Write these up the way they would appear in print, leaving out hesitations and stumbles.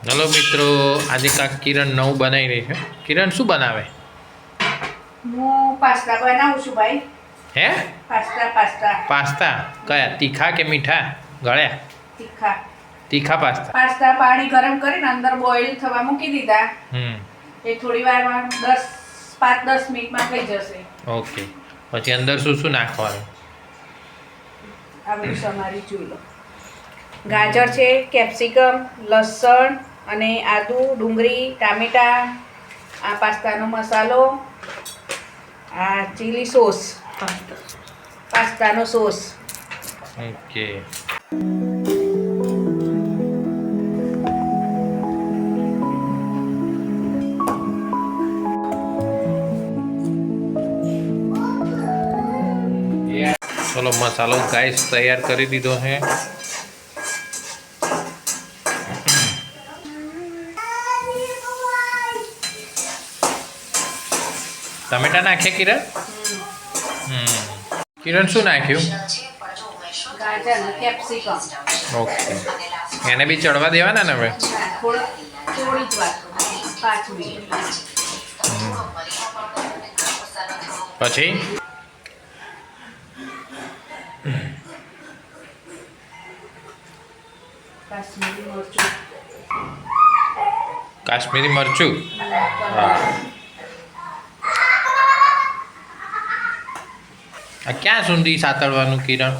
Hello मित्रों, आज का किरण नव बनाई रही है। किरण शू बनावे? હું પાસ્તા બનાવું છું ભાઈ। હે પાસ્તા पास्ता कया तीखा के मीठा गळ्या? તીખા तीखा पास्ता। પાસ્તા પાણી ગરમ કરીને અંદર બોઇલ થવા મૂકી દીધા। એ થોડી વારમાં 5-10 મિનિટમાં થઈ જશે। ओके, પછી અંદર શું શું નાખવાનું? આ બધું સમારી જોઈ લો। ગાજર છે, કેપ્સિકમ, લસણ અને આદુ, ડુંગળી, ટામેટા, આ પાસ્તાનો મસાલો, આ ચીલી સોસ, પાસ્તાનો સોસ। ओके, चलो मसालो गाइस तैयार कर दीधो है। टमेटा नाखे किरण? किरण शू नाख्यु? ગાજર ને કેપ્સિકમ। ओके, એને બી ચડવા દેવાના ને હવે? થોડી જ વાર 5 મિનિટ। પછી કાશ્મીરી મરચું, કાશ્મીરી મરચું। આ ક્યાં સુધી સાતળવાનું કિરણ?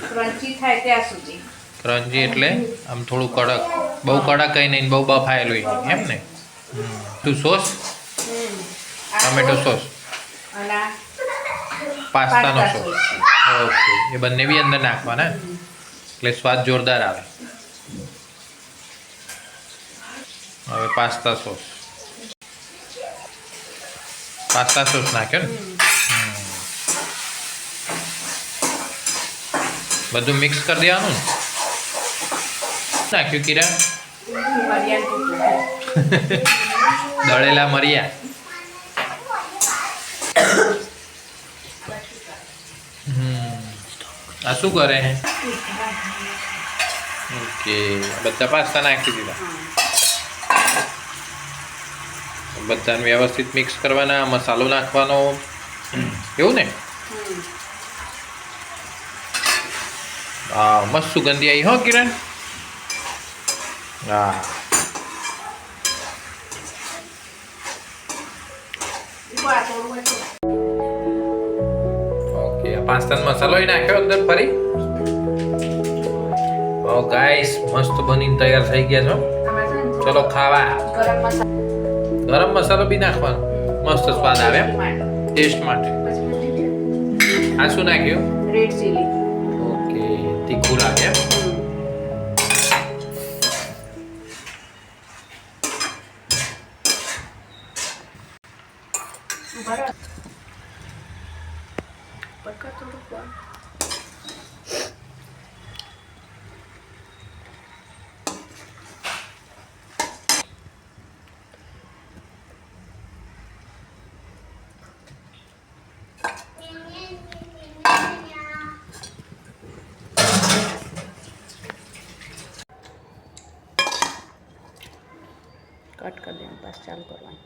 ક્રન્ચી થાય ત્યાં સુધી। ક્રંચી એટલે આમ થોડું કડક, બહુ કડક કઈ નહીં, બહુ બફાયેલું નહીં, એમ ને? તું સોસ, ટમેટો સોસ અને પાસ્તાનો સોસ। ઓકે, એ બંને બી અંદર નાખવાના એટલે સ્વાદ જોરદાર આવે। હવે પાસ્તા સોસ નાખ્યો ને? બધું મિક્સ કરી દેવાનું। નાખ્યું કિરણ? દળેલા મરિયા। આ શું કરે હે? ઓકે, બધા પાસ્તા નાખી દીધા। બધાને વ્યવસ્થિત મિક્સ કરવાના, મસાલો નાખવાનો, એવું ને? હા, મસ્ત સુગંધી આવી હો કિરણ। હા, ઓકે, પાસ્તાનો મસાલો નાખ્યો અંદર ફરી। ઓ ગાઈસ, મસ્ત બનીને તૈયાર થઈ ગયા છો। ચલો ખાવા। ગરમ મસાલો બી નાખવાનો, મસ્ત સ્વાદ આવે ટેસ્ટ માટે। આ શું નાખ્યું? Red chilli. ઓકે, તીખું લાગે એમ? કટ કરી દેવાનું, પાસ ચાલુ કરવાનું।